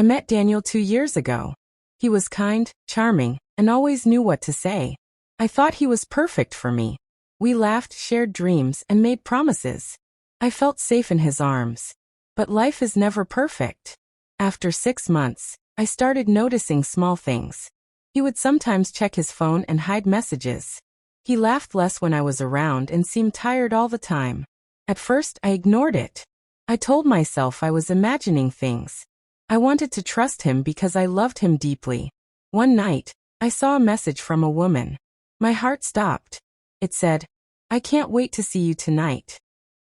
I met Daniel 2 years ago. He was kind, charming, and always knew what to say. I thought he was perfect for me. We laughed, shared dreams, and made promises. I felt safe in his arms. But life is never perfect. After 6 months, I started noticing small things. He would sometimes check his phone and hide messages. He laughed less when I was around and seemed tired all the time. At first, I ignored it. I told myself I was imagining things. I wanted to trust him because I loved him deeply. One night, I saw a message from a woman. My heart stopped. It said, "I can't wait to see you tonight."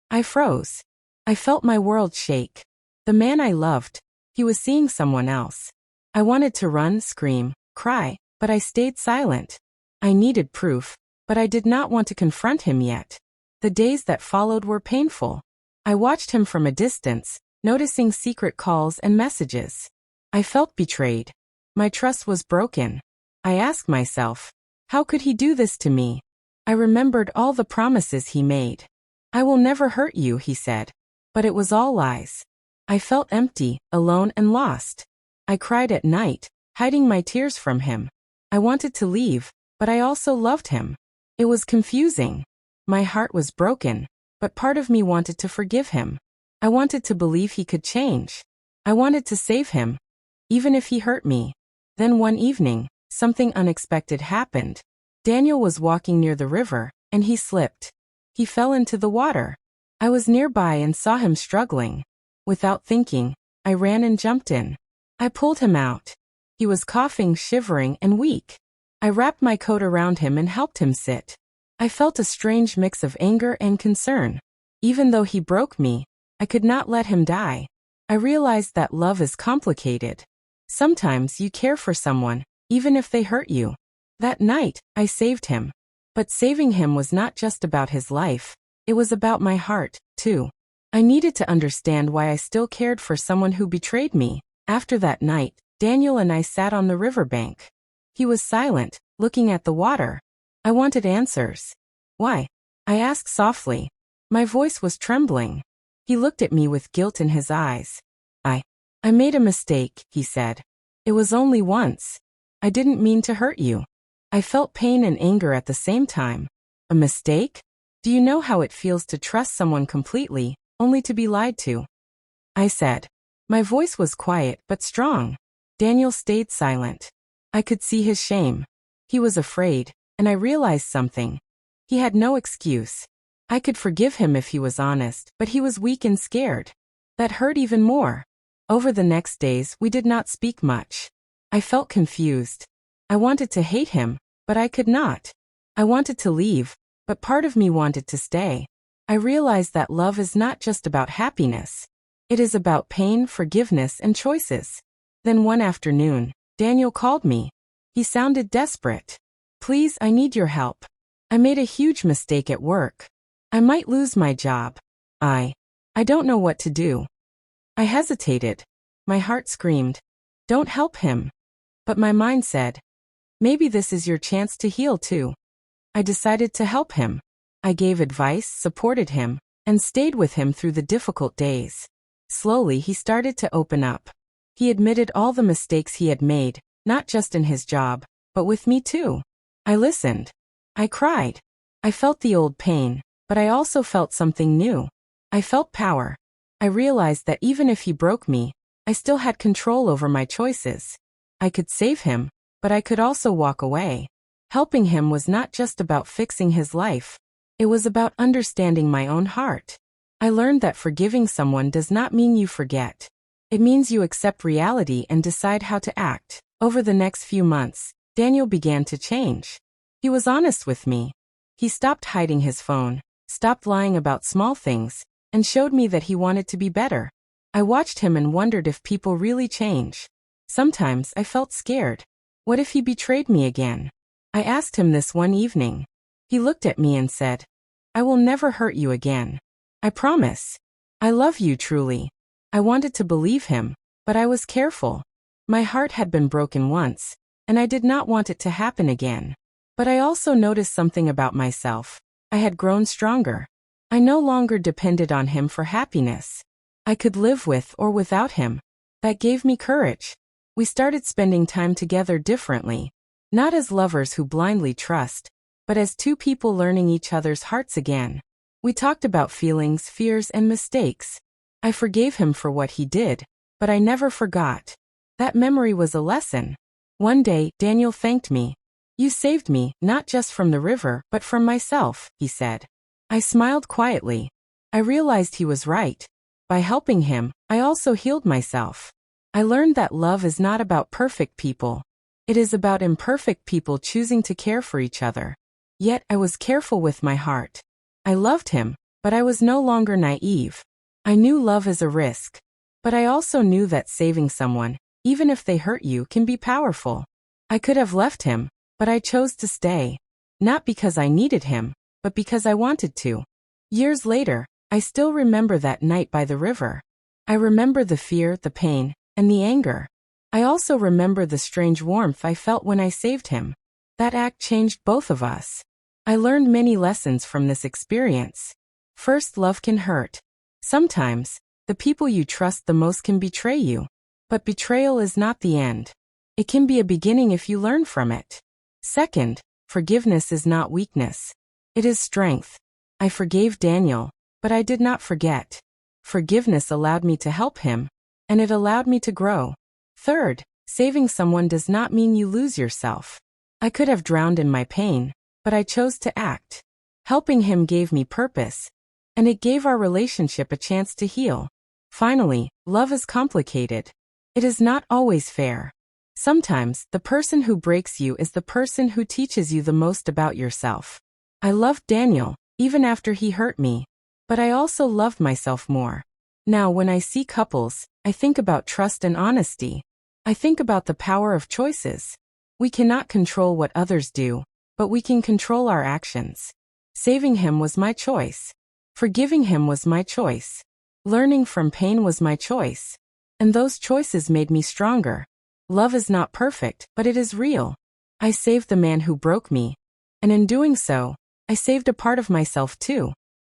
I froze. I felt my world shake. The man I loved, he was seeing someone else. I wanted to run, scream, cry, but I stayed silent. I needed proof, but I did not want to confront him yet. The days that followed were painful. I watched him from a distance, noticing secret calls and messages. I felt betrayed. My trust was broken. I asked myself, how could he do this to me? I remembered all the promises he made. "I will never hurt you," he said. But it was all lies. I felt empty, alone, and lost. I cried at night, hiding my tears from him. I wanted to leave, but I also loved him. It was confusing. My heart was broken, but part of me wanted to forgive him. I wanted to believe he could change. I wanted to save him, even if he hurt me. Then one evening, something unexpected happened. Daniel was walking near the river, and he slipped. He fell into the water. I was nearby and saw him struggling. Without thinking, I ran and jumped in. I pulled him out. He was coughing, shivering, and weak. I wrapped my coat around him and helped him sit. I felt a strange mix of anger and concern. Even though he broke me, I could not let him die. I realized that love is complicated. Sometimes you care for someone, even if they hurt you. That night, I saved him. But saving him was not just about his life. It was about my heart, too. I needed to understand why I still cared for someone who betrayed me. After that night, Daniel and I sat on the riverbank. He was silent, looking at the water. I wanted answers. "Why?" I asked softly. My voice was trembling. He looked at me with guilt in his eyes. I made a mistake," he said. "It was only once. I didn't mean to hurt you." I felt pain and anger at the same time. A mistake? Do you know how it feels to trust someone completely, only to be lied to? I said. My voice was quiet but strong. Daniel stayed silent. I could see his shame. He was afraid, and I realized something. He had no excuse. I could forgive him if he was honest, but he was weak and scared. That hurt even more. Over the next days, we did not speak much. I felt confused. I wanted to hate him, but I could not. I wanted to leave, but part of me wanted to stay. I realized that love is not just about happiness. It is about pain, forgiveness, and choices. Then one afternoon, Daniel called me. He sounded desperate. "Please, I need your help. I made a huge mistake at work. I might lose my job. I don't know what to do." I hesitated. My heart screamed, "Don't help him." But my mind said, "Maybe this is your chance to heal too." I decided to help him. I gave advice, supported him, and stayed with him through the difficult days. Slowly, he started to open up. He admitted all the mistakes he had made, not just in his job, but with me too. I listened. I cried. I felt the old pain, but I also felt something new. I felt power. I realized that even if he broke me, I still had control over my choices. I could save him, but I could also walk away. Helping him was not just about fixing his life. It was about understanding my own heart. I learned that forgiving someone does not mean you forget. It means you accept reality and decide how to act. Over the next few months, Daniel began to change. He was honest with me. He stopped hiding his phone, stopped lying about small things, and showed me that he wanted to be better. I watched him and wondered if people really change. Sometimes I felt scared. What if he betrayed me again? I asked him this one evening. He looked at me and said, "I will never hurt you again. I promise. I love you truly." I wanted to believe him, but I was careful. My heart had been broken once, and I did not want it to happen again. But I also noticed something about myself. I had grown stronger. I no longer depended on him for happiness. I could live with or without him. That gave me courage. We started spending time together differently, not as lovers who blindly trust, but as two people learning each other's hearts again. We talked about feelings, fears, and mistakes. I forgave him for what he did, but I never forgot. That memory was a lesson. One day, Daniel thanked me. "You saved me, not just from the river, but from myself," he said. I smiled quietly. I realized he was right. By helping him, I also healed myself. I learned that love is not about perfect people. It is about imperfect people choosing to care for each other. Yet I was careful with my heart. I loved him, but I was no longer naive. I knew love is a risk. But I also knew that saving someone, even if they hurt you, can be powerful. I could have left him, but I chose to stay. Not because I needed him, but because I wanted to. Years later, I still remember that night by the river. I remember the fear, the pain, and the anger. I also remember the strange warmth I felt when I saved him. That act changed both of us. I learned many lessons from this experience. First, love can hurt. Sometimes, the people you trust the most can betray you. But betrayal is not the end. It can be a beginning if you learn from it. Second, forgiveness is not weakness. It is strength. I forgave Daniel, but I did not forget. Forgiveness allowed me to help him, and it allowed me to grow. Third, saving someone does not mean you lose yourself. I could have drowned in my pain, but I chose to act. Helping him gave me purpose, and it gave our relationship a chance to heal. Finally, love is complicated. It is not always fair. Sometimes, the person who breaks you is the person who teaches you the most about yourself. I loved Daniel, even after he hurt me. But I also loved myself more. Now, when I see couples, I think about trust and honesty. I think about the power of choices. We cannot control what others do, but we can control our actions. Saving him was my choice. Forgiving him was my choice. Learning from pain was my choice. And those choices made me stronger. Love is not perfect, but it is real. I saved the man who broke me. And in doing so, I saved a part of myself too.